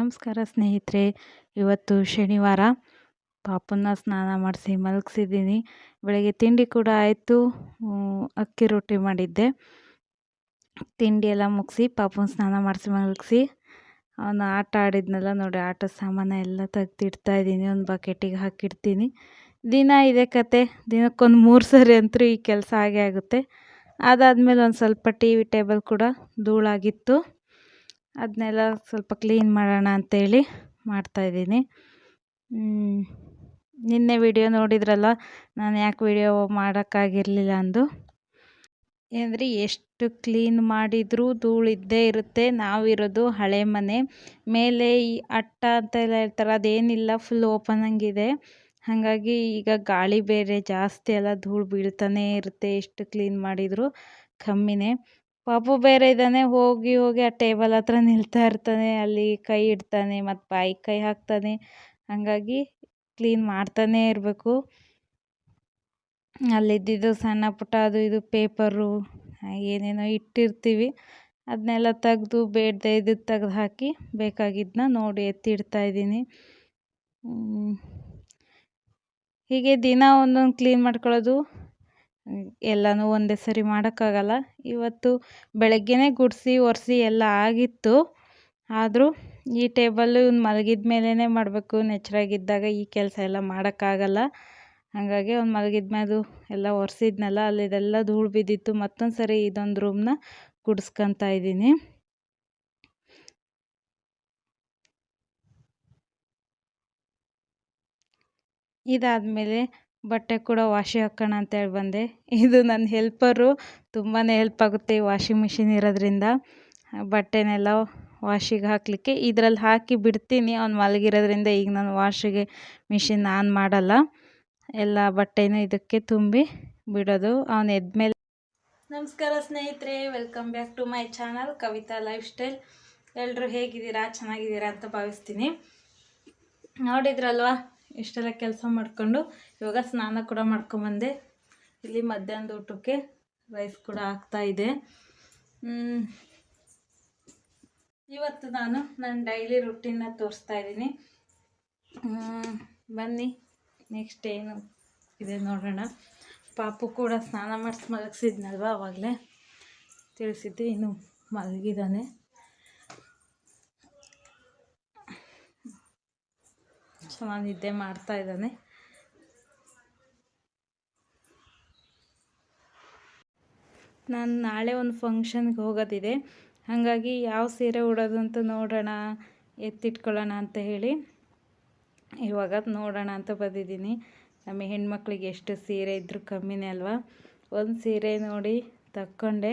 ನಮಸ್ಕಾರ ಸ್ನೇಹಿತರೆ. ಇವತ್ತು ಶನಿವಾರ. ಪಾಪನ್ನ ಸ್ನಾನ ಮಾಡಿಸಿ ಮಲಗಿಸಿದ್ದೀನಿ. ಬೆಳಗ್ಗೆ ತಿಂಡಿ ಕೂಡ ಆಯಿತು. ಅಕ್ಕಿ ರೊಟ್ಟಿ ಮಾಡಿದ್ದೆ. ತಿಂಡಿ ಎಲ್ಲ ಮುಗಿಸಿ ಪಾಪನ ಸ್ನಾನ ಮಾಡಿಸಿ ಮಲಗಿಸಿ ಅವನು ಆಟ ಆಡಿದ್ನಲ್ಲ ನೋಡಿ, ಆಟದ ಸಾಮಾನು ಎಲ್ಲ ತೆಗ್ದಿಡ್ತಾಯಿದ್ದೀನಿ. ಒಂದು ಬಕೆಟಿಗೆ ಹಾಕಿಡ್ತೀನಿ. ದಿನ ಇದೇ ಕತೆ. ದಿನಕ್ಕೊಂದು 3 ಸರಿ ಅಂತೂ ಈ ಕೆಲಸ ಆಗೇ ಆಗುತ್ತೆ. ಅದಾದಮೇಲೆ ಒಂದು ಸ್ವಲ್ಪ ಟಿ ವಿ ಟೇಬಲ್ ಕೂಡ ಧೂಳಾಗಿತ್ತು. ಅದನ್ನೆಲ್ಲ ಸ್ವಲ್ಪ ಕ್ಲೀನ್ ಮಾಡೋಣ ಅಂತೇಳಿ ಮಾಡ್ತಾಯಿದ್ದೀನಿ. ನಿನ್ನೆ ವಿಡಿಯೋ ನೋಡಿದ್ರಲ್ಲ, ನಾನು ಯಾಕೆ ವಿಡಿಯೋ ಮಾಡೋಕ್ಕಾಗಿರಲಿಲ್ಲ ಅಂದು. ಅಂದರೆ ಎಷ್ಟು ಕ್ಲೀನ್ ಮಾಡಿದರೂ ಧೂಳಿದ್ದೇ ಇರುತ್ತೆ. ನಾವಿರೋದು ಹಳೆ ಮನೆ. ಮೇಲೆ ಈ ಅಟ್ಟ ಅಂತೆಲ್ಲ ಹೇಳ್ತಾರೆ, ಅದೇನಿಲ್ಲ, ಫುಲ್ ಓಪನ್ ಆಗಿದೆ. ಹಾಗಾಗಿ ಈಗ ಗಾಳಿ ಬೇರೆ ಜಾಸ್ತಿ ಎಲ್ಲ ಧೂಳು ಬೀಳ್ತಾನೇ ಇರುತ್ತೆ. ಎಷ್ಟು ಕ್ಲೀನ್ ಮಾಡಿದರೂ ಕಮ್ಮಿನೇ. ಪಾಪು ಬೇರೆ ಇದ್ದಾನೆ. ಹೋಗಿ ಹೋಗಿ ಆ ಟೇಬಲ್ ಹತ್ರ ನಿಲ್ತಾ ಇರ್ತಾನೆ. ಅಲ್ಲಿ ಕೈ ಇಡ್ತಾನೆ ಮತ್ತು ಬಾಯಿಗೆ ಕೈ ಹಾಕ್ತಾನೆ. ಹಾಗಾಗಿ ಕ್ಲೀನ್ ಮಾಡ್ತಾನೇ ಇರಬೇಕು. ಅಲ್ಲಿದ್ದಿದ್ದು ಸಣ್ಣ ಪುಟ್ಟ ಅದು ಇದು ಪೇಪರು ಏನೇನೋ ಇಟ್ಟಿರ್ತೀವಿ. ಅದನ್ನೆಲ್ಲ ತೆಗೆದು ಬೇಡದೆ ಇದ್ದದ್ದು ತೆಗ್ದು ಹಾಕಿ ಬೇಕಾಗಿದ್ದನ್ನ ನೋಡಿ ಎತ್ತಿಡ್ತಾಯಿದ್ದೀನಿ. ಹೀಗೆ ದಿನ ಒಂದೊಂದು ಕ್ಲೀನ್ ಮಾಡ್ಕೊಳ್ಳೋದು. ಎಲ್ಲನೂ ಒಂದೇ ಸರಿ ಮಾಡೋಕ್ಕಾಗಲ್ಲ. ಇವತ್ತು ಬೆಳಗ್ಗೆನೇ ಗುಡಿಸಿ ಒರೆಸಿ ಎಲ್ಲ ಆಗಿತ್ತು. ಆದರೂ ಈ ಟೇಬಲ್ಲು ಇವ್ನು ಮಲಗಿದ ಮೇಲೇ ಮಾಡಬೇಕು. ನೆಚ್ಚರಾಗಿದ್ದಾಗ ಈ ಕೆಲಸ ಎಲ್ಲ ಮಾಡೋಕ್ಕಾಗಲ್ಲ. ಹಾಗಾಗಿ ಅವ್ನು ಮಲಗಿದ ಮೇಲೆ ಎಲ್ಲ ಒರೆಸಿದ್ನಲ್ಲ, ಅಲ್ಲಿದೆಲ್ಲ ಧೂಳು ಬಿದ್ದಿತ್ತು. ಮತ್ತೊಂದು ಸರಿ ಇದೊಂದು ರೂಮ್ನ ಗುಡಿಸ್ಕೊತಾ ಇದ್ದೀನಿ. ಇದಾದಮೇಲೆ ಬಟ್ಟೆ ಕೂಡ ವಾಶಿಗೆ ಹಾಕೋಣ ಅಂತೇಳಿ ಬಂದೆ. ಇದು ನನ್ನ ಹೆಲ್ಪರು. ತುಂಬಾ ಹೆಲ್ಪ್ ಆಗುತ್ತೆ ಈ ವಾಷಿಂಗ್ ಮಿಷಿನ್ ಇರೋದ್ರಿಂದ. ಬಟ್ಟೆನೆಲ್ಲ ವಾಶಿಗೆ ಹಾಕಲಿಕ್ಕೆ ಇದರಲ್ಲಿ ಹಾಕಿ ಬಿಡ್ತೀನಿ. ಅವ್ನು ಮಲಗಿರೋದ್ರಿಂದ ಈಗ ನಾನು ವಾಷಿಗೆ ಮಿಷಿನ್ ಆನ್ ಮಾಡಲ್ಲ. ಎಲ್ಲ ಬಟ್ಟೆನೂ ಇದಕ್ಕೆ ತುಂಬಿ ಬಿಡೋದು ಅವನು ಎದ್ಮೇಲೆ. ನಮಸ್ಕಾರ ಸ್ನೇಹಿತರೆ, welcome back to my channel Kavitha lifestyle. ಎಲ್ಲರೂ ಹೇಗಿದ್ದೀರಾ? ಚೆನ್ನಾಗಿದ್ದೀರಾ ಅಂತ ಭಾವಿಸ್ತೀನಿ. ನೋಡಿದ್ರಲ್ವಾ, ಇಷ್ಟೆಲ್ಲ ಕೆಲಸ ಮಾಡಿಕೊಂಡು ಇವಾಗ ಸ್ನಾನ ಕೂಡ ಮಾಡ್ಕೊಂಬಂದೆ. ಇಲ್ಲಿ ಮಧ್ಯಾಹ್ನದ ಊಟಕ್ಕೆ ರೈಸ್ ಕೂಡ ಆಗ್ತಾಯಿದೆ. ಇವತ್ತು ನಾನು ನನ್ನ ಡೈಲಿ ರುಟೀನ್ನ ತೋರಿಸ್ತಾ ಇದ್ದೀನಿ. ಬನ್ನಿ ನೆಕ್ಸ್ಟ್ ಏನು ಇದೆ ನೋಡೋಣ. ಪಾಪು ಕೂಡ ಸ್ನಾನ ಮಾಡಿಸಿ ಮಲಗಿಸಿದ್ನಲ್ವ, ಆವಾಗಲೇ ತಿಳಿಸಿದ್ದು. ಇನ್ನು ಮಲಗಿದ್ದಾನೆ. ಚೆನ್ನಾಗಿ ನಿದ್ದೆ ಮಾಡ್ತಾ ಇದ್ದಾನೆ. ನಾನು ನಾಳೆ ಒಂದು ಫಂಕ್ಷನ್ಗೆ ಹೋಗೋದಿದೆ. ಹಾಗಾಗಿ ಯಾವ ಸೀರೆ ಉಡೋದು ಅಂತ ನೋಡೋಣ, ಎತ್ತಿಟ್ಕೊಳ್ಳೋಣ ಅಂತ ಹೇಳಿ ಇವಾಗ ನೋಡೋಣ ಅಂತ ಬಂದಿದ್ದೀನಿ. ನಮ್ಮ ಹೆಣ್ಮಕ್ಳಿಗೆ ಎಷ್ಟು ಸೀರೆ ಇದ್ದರೂ ಕಮ್ಮಿನೇ ಅಲ್ವಾ. ಒಂದು ಸೀರೆ ನೋಡಿ ತಕ್ಕೊಂಡೆ.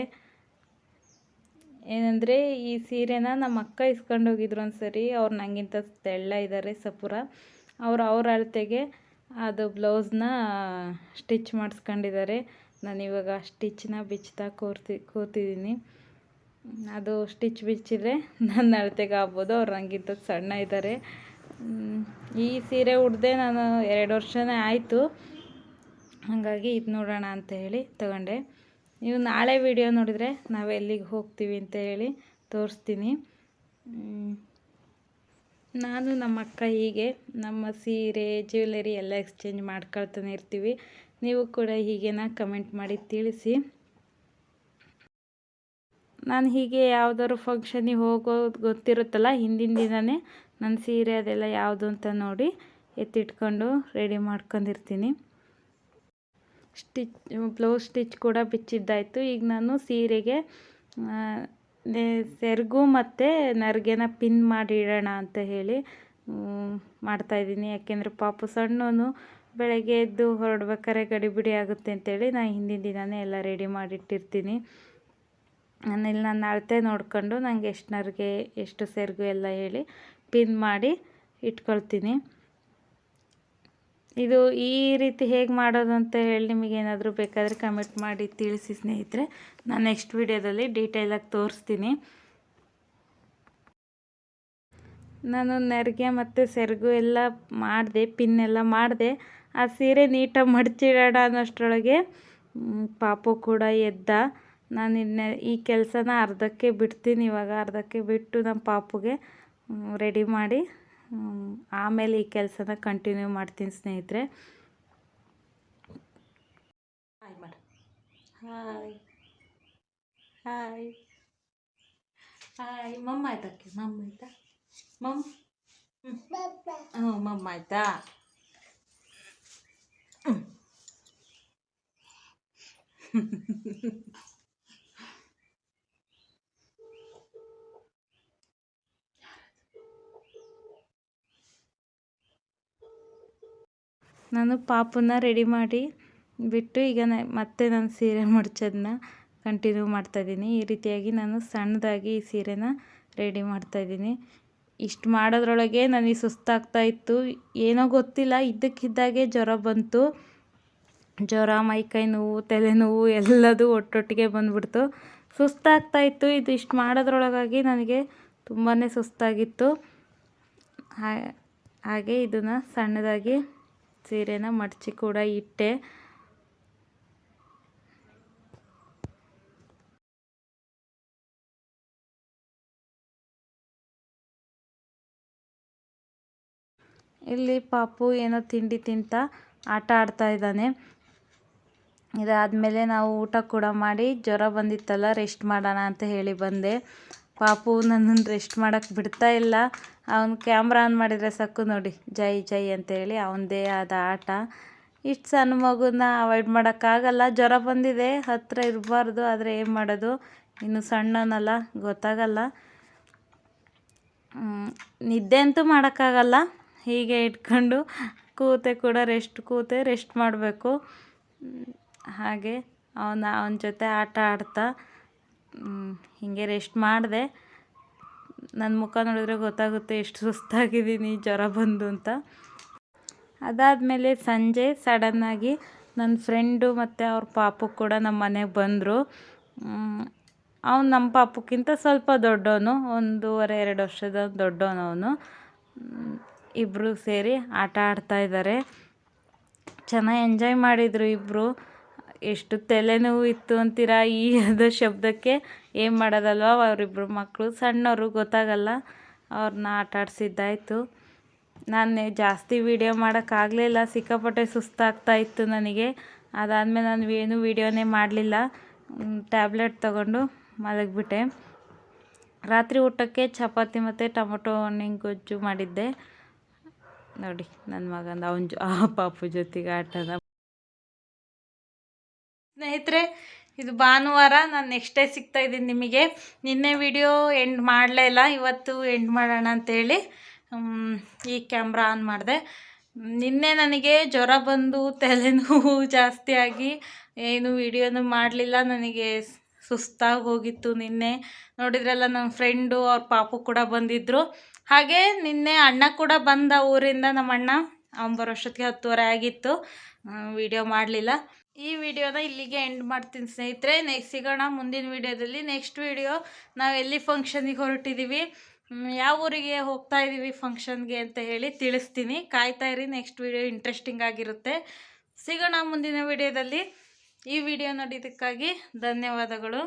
ಏನಂದರೆ ಈ ಸೀರೆನ ನಮ್ಮ ಅಕ್ಕ ಇಸ್ಕೊಂಡು ಹೋಗಿದ್ರು ಒಂದು ಸರಿ. ಅವ್ರು ನನಗಿಂತ ತೆಳ್ಳ ಇದ್ದಾರೆ, ಸಪುರ. ಅವ್ರ ಅಳತೆಗೆ ಅದು ಬ್ಲೌಸ್ನ ಸ್ಟಿಚ್ ಮಾಡಿಸ್ಕೊಂಡಿದ್ದಾರೆ. ನಾನಿವಾಗ ಸ್ಟಿಚ್ನ ಬಿಚ್ತಾ ಕೂತಿದ್ದೀನಿ. ಅದು ಸ್ಟಿಚ್ ಬಿಚ್ಚಿದ್ರೆ ನನ್ನ ಅಳತೆಗೆ ಆಗ್ಬೋದು. ಅವ್ರು ನನಗಿಂತ ಸಣ್ಣ ಇದ್ದಾರೆ. ಈ ಸೀರೆ ಉಡದೆ ನಾನು 2 ವರ್ಷನೇ ಆಯಿತು. ಹಾಗಾಗಿ ಇದು ನೋಡೋಣ ಅಂತ ಹೇಳಿ ತಗೊಂಡೆ. ನೀವು ನಾಳೆ ವಿಡಿಯೋ ನೋಡಿದರೆ ನಾವು ಎಲ್ಲಿಗೆ ಹೋಗ್ತೀವಿ ಅಂತ ಹೇಳಿ ತೋರಿಸ್ತೀನಿ. ನಾನು ನಮ್ಮ ಅಕ್ಕ ಹೀಗೆ ನಮ್ಮ ಸೀರೆ ಜ್ಯುವೆಲರಿ ಎಲ್ಲ ಎಕ್ಸ್ಚೇಂಜ್ ಮಾಡ್ಕೊಳ್ತಾನೆ ಇರ್ತೀವಿ. ನೀವು ಕೂಡ ಹೀಗೇನಾ ಕಮೆಂಟ್ ಮಾಡಿ ತಿಳಿಸಿ. ನಾನು ಹೀಗೆ ಯಾವುದಾದ್ರು ಫಂಕ್ಷನಿಗೆ ಹೋಗೋದು ಗೊತ್ತಿರುತ್ತಲ್ಲ, ಹಿಂದಿನ ದಿನವೇ ನನ್ನ ಸೀರೆ ಅದೆಲ್ಲ ಯಾವುದು ಅಂತ ನೋಡಿ ಎತ್ತಿಟ್ಕೊಂಡು ರೆಡಿ ಮಾಡ್ಕೊಂಡಿರ್ತೀನಿ. ಬ್ಲೌಸ್ ಸ್ಟಿಚ್ ಕೂಡ ಬಿಚ್ಚಿದ್ದಾಯಿತು. ಈಗ ನಾನು ಸೀರೆಗೆ ಸೆರಗು ಮತ್ತು ನರಿಗೆನ ಪಿನ್ ಮಾಡಿ ಇಡೋಣ ಅಂತ ಹೇಳಿ ಮಾಡ್ತಾಯಿದ್ದೀನಿ. ಯಾಕೆಂದರೆ ಪಾಪು ಸಣ್ಣವನು, ಬೆಳಗ್ಗೆ ಎದ್ದು ಹೊರಡ್ಬೇಕಾದ್ರೆ ಗಡಿಬಿಡಿ ಆಗುತ್ತೆ ಅಂತೇಳಿ ನಾನು ಹಿಂದಿನ ದಿನವೇ ಎಲ್ಲ ರೆಡಿ ಮಾಡಿಟ್ಟಿರ್ತೀನಿ. ನಾನಿಲ್ಲಿ ನನ್ನ ಅಳತೆ ನೋಡ್ಕೊಂಡು ನನಗೆ ಎಷ್ಟು ನರಿಗೆ ಎಷ್ಟು ಸೆರಗು ಎಲ್ಲ ಹೇಳಿ ಪಿನ್ ಮಾಡಿ ಇಟ್ಕೊಳ್ತೀನಿ. ಇದು ಈ ರೀತಿ ಹೇಗೆ ಮಾಡೋದು ಅಂತ ಹೇಳಿ ನಿಮಗೇನಾದರೂ ಬೇಕಾದರೆ ಕಮೆಂಟ್ ಮಾಡಿ ತಿಳಿಸಿ ಸ್ನೇಹಿತರೆ. ನಾನು ನೆಕ್ಸ್ಟ್ ವಿಡಿಯೋದಲ್ಲಿ ಡೀಟೇಲಾಗಿ ತೋರಿಸ್ತೀನಿ. ನಾನು ನೆರಿಗೆ ಮತ್ತು ಸೆರಗು ಎಲ್ಲ ಮಾಡಿದೆ, ಪಿನ್ ಎಲ್ಲ ಮಾಡಿದೆ. ಆ ಸೀರೆ ನೀಟಾಗಿ ಮಡಚಿಡೋಣ ಅನ್ನೋಷ್ಟರೊಳಗೆ ಪಾಪು ಕೂಡ ಎದ್ದ. ನಾನು ಈ ಕೆಲಸನ ಅರ್ಧಕ್ಕೆ ಬಿಡ್ತೀನಿ. ಇವಾಗ ಅರ್ಧಕ್ಕೆ ಬಿಟ್ಟು ನಮ್ಮ ಪಾಪುಗೆ ರೆಡಿ ಮಾಡಿ ಆಮೇಲೆ ಈ ಕೆಲಸನ ಕಂಟಿನ್ಯೂ ಮಾಡ್ತೀನಿ ಸ್ನೇಹಿತರೆ. ಹಾಯ್ ಮಾಡು. Hi hi hi. ಮಮ್ಮ ಆಯ್ತಕ್ಕೆ ಮಮ್ಮ ಆಯ್ತಾ ಮಮ್ಮ. ಹ್ಞೂ ಮಮ್ಮ ಆಯ್ತಾ. ನಾನು ಪಾಪನ್ನ ರೆಡಿ ಮಾಡಿ ಬಿಟ್ಟು ಈಗ ಮತ್ತೆ ನಾನು ಸೀರೆ ಮಡ್ಚೋದನ್ನ ಕಂಟಿನ್ಯೂ ಮಾಡ್ತಾಯಿದ್ದೀನಿ. ಈ ರೀತಿಯಾಗಿ ನಾನು ಸಣ್ಣದಾಗಿ ಈ ಸೀರೆನ ರೆಡಿ ಮಾಡ್ತಾಯಿದ್ದೀನಿ. ಇಷ್ಟು ಮಾಡೋದ್ರೊಳಗೆ ನನಗೆ ಸುಸ್ತಾಗ್ತಾಯಿತ್ತು. ಏನೋ ಗೊತ್ತಿಲ್ಲ, ಇದ್ದಕ್ಕಿದ್ದಾಗೆ ಜ್ವರ ಬಂತು. ಜ್ವರ, ಮೈಕೈ ನೋವು, ತಲೆನೋವು ಎಲ್ಲದೂ ಒಟ್ಟೊಟ್ಟಿಗೆ ಬಂದ್ಬಿಡ್ತು. ಸುಸ್ತಾಗ್ತಾಯಿತ್ತು. ಇದು ಇಷ್ಟು ಮಾಡೋದ್ರೊಳಗಾಗಿ ನನಗೆ ತುಂಬಾ ಸುಸ್ತಾಗಿತ್ತು. ಹಾಗೆ ಇದನ್ನು ಸಣ್ಣದಾಗಿ ಸೀರೆನ ಮಡಚಿ ಕೂಡ ಇಟ್ಟೆ. ಇಲ್ಲಿ ಪಾಪು ಏನೋ ತಿಂಡಿ ತಿಂತಾ ಆಟ ಆಡ್ತಾ ಇದ್ದಾನೆ. ಇದಾದಮೇಲೆ ನಾವು ಊಟ ಕೂಡ ಮಾಡಿ ಜ್ವರ ಬಂದಿತ್ತಲ್ಲ, ರೆಸ್ಟ್ ಮಾಡೋಣ ಅಂತ ಹೇಳಿ ಬಂದೆ. ಪಾಪು ನನ್ನನ್ನು ರೆಸ್ಟ್ ಮಾಡೋಕ್ಕೆ ಬಿಡ್ತಾ ಇಲ್ಲ. ಅವನು ಕ್ಯಾಮ್ರಾ ಆನ್ ಮಾಡಿದರೆ ಸಾಕು ನೋಡಿ ಜೈ ಜೈ ಅಂತೇಳಿ ಅವನದೇ ಆದ ಆಟ. ಇಷ್ಟು ಸಣ್ಣ ಮಗುನ ಅವಾಯ್ಡ್ ಮಾಡೋಕ್ಕಾಗಲ್ಲ. ಜ್ವರ ಬಂದಿದೆ, ಹತ್ತಿರ ಇರಬಾರ್ದು, ಆದರೆ ಏನು ಮಾಡೋದು, ಇನ್ನು ಸಣ್ಣನಲ್ಲ, ಗೊತ್ತಾಗಲ್ಲ. ನಿದ್ದೆ ಅಂತೂ ಮಾಡೋಕ್ಕಾಗಲ್ಲ. ಹೀಗೆ ಇಟ್ಕೊಂಡು ಕೂತೆ ರೆಸ್ಟ್ ಮಾಡಬೇಕು. ಹಾಗೆ ಅವನ ಜೊತೆ ಆಟ ಆಡ್ತಾ ಹೀಗೆ ರೆಸ್ಟ್ ಮಾಡಿದೆ. ನನ್ನ ಮುಖ ನೋಡಿದ್ರೆ ಗೊತ್ತಾಗುತ್ತೆ ಎಷ್ಟು ಸುಸ್ತಾಗಿದ್ದೀನಿ ಜ್ವರ ಬಂದು ಅಂತ. ಅದಾದಮೇಲೆ ಸಂಜೆ ಸಡನ್ನಾಗಿ ನನ್ನ ಫ್ರೆಂಡು ಮತ್ತು ಅವ್ರ ಪಾಪು ಕೂಡ ನಮ್ಮ ಮನೆಗೆ ಬಂದರು. ಅವನು ನಮ್ಮ ಪಾಪಕ್ಕಿಂತ ಸ್ವಲ್ಪ ದೊಡ್ಡವನು, 1.5-2 ವರ್ಷದ ದೊಡ್ಡವನು ಅವನು. ಇಬ್ಬರು ಸೇರಿ ಆಟ ಆಡ್ತಾಯಿದ್ದಾರೆ. ಚೆನ್ನಾಗಿ ಎಂಜಾಯ್ ಮಾಡಿದರು ಇಬ್ಬರು. ಎಷ್ಟು ತಲೆನೋವು ಇತ್ತು ಅಂತೀರಾ ಈ ಅದ ಶಬ್ದಕ್ಕೆ. ಏನು ಮಾಡೋದಲ್ವ, ಅವರಿಬ್ಬರು ಮಕ್ಕಳು ಸಣ್ಣವರು, ಗೊತ್ತಾಗಲ್ಲ. ಅವ್ರನ್ನ ಆಟ ಆಡಿಸಿದ್ದಾಯಿತು. ನಾನು ಜಾಸ್ತಿ ವೀಡಿಯೋ ಮಾಡೋಕ್ಕಾಗಲಿಲ್ಲ, ಸಿಕ್ಕಾಪಟ್ಟೆ ಸುಸ್ತಾಗ್ತಾಯಿತ್ತು ನನಗೆ. ಅದಾದಮೇಲೆ ನಾನು ಏನೂ ವೀಡಿಯೋನೇ ಮಾಡಲಿಲ್ಲ. ಟ್ಯಾಬ್ಲೆಟ್ ತೊಗೊಂಡು ಮಲಗಿಬಿಟ್ಟೆ. ರಾತ್ರಿ ಊಟಕ್ಕೆ ಚಪಾತಿ ಮತ್ತು ಟೊಮೊಟೊ ಹಣ್ಣಿನ ಗೊಜ್ಜು ಮಾಡಿದ್ದೆ. ನೋಡಿ ನನ್ನ ಮಗಂದು ಆ ಪಾಪು ಜೊತೆಗೆ ಆಟನ. ಸ್ನೇಹಿತರೆ, ಇದು ಭಾನುವಾರ. ನಾನು ನೆಕ್ಸ್ಟ್ ಡೇ ಸಿಗ್ತಾಯಿದ್ದೀನಿ ನಿಮಗೆ. ನಿನ್ನೆ ವಿಡಿಯೋ ಎಂಡ್ ಮಾಡಲೇ ಇಲ್ಲ, ಇವತ್ತು ಎಂಡ್ ಮಾಡೋಣ ಅಂಥೇಳಿ ಈ ಕ್ಯಾಮ್ರಾ ಆನ್ ಮಾಡಿದೆ. ನಿನ್ನೆ ನನಗೆ ಜ್ವರ ಬಂದು ತಲೆನೋವು ಜಾಸ್ತಿ ಆಗಿ ಏನು ವಿಡಿಯೋನು ಮಾಡಲಿಲ್ಲ. ನನಗೆ ಸುಸ್ತಾಗಿ ಹೋಗಿತ್ತು ನಿನ್ನೆ. ನೋಡಿದ್ರಲ್ಲ, ನಮ್ಮ ಫ್ರೆಂಡು ಅವ್ರ ಪಾಪು ಕೂಡ ಬಂದಿದ್ದರು. ಹಾಗೆ ನಿನ್ನೆ ಅಣ್ಣ ಕೂಡ ಬಂದ ಊರಿಂದ. ನಮ್ಮ ಅಣ್ಣ ಅವ್ನು ಬರೋಷ್ಟೊತ್ತಿಗೆ 10:30 ಆಗಿತ್ತು. ವಿಡಿಯೋ ಮಾಡಲಿಲ್ಲ. ಈ ವಿಡಿಯೋನ ಇಲ್ಲಿಗೆ ಎಂಡ್ ಮಾಡ್ತೀನಿ ಸ್ನೇಹಿತರೆ. ಸಿಗೋಣ ಮುಂದಿನ ವಿಡಿಯೋದಲ್ಲಿ. ನೆಕ್ಸ್ಟ್ ವಿಡಿಯೋ ನಾವು ಎಲ್ಲಿ ಫಂಕ್ಷನಿಗೆ ಹೊರಟಿದ್ದೀವಿ, ಯಾವ ಊರಿಗೆ ಹೋಗ್ತಾ ಇದ್ದೀವಿ ಫಂಕ್ಷನ್ಗೆ ಅಂತ ಹೇಳಿ ತಿಳಿಸ್ತೀನಿ. ಕಾಯ್ತಾ ಇರಿ, ನೆಕ್ಸ್ಟ್ ವಿಡಿಯೋ ಇಂಟ್ರೆಸ್ಟಿಂಗ್ ಆಗಿರುತ್ತೆ. ಸಿಗೋಣ ಮುಂದಿನ ವಿಡಿಯೋದಲ್ಲಿ. ಈ ವಿಡಿಯೋ ನೋಡಿದ್ದಕ್ಕಾಗಿ ಧನ್ಯವಾದಗಳು.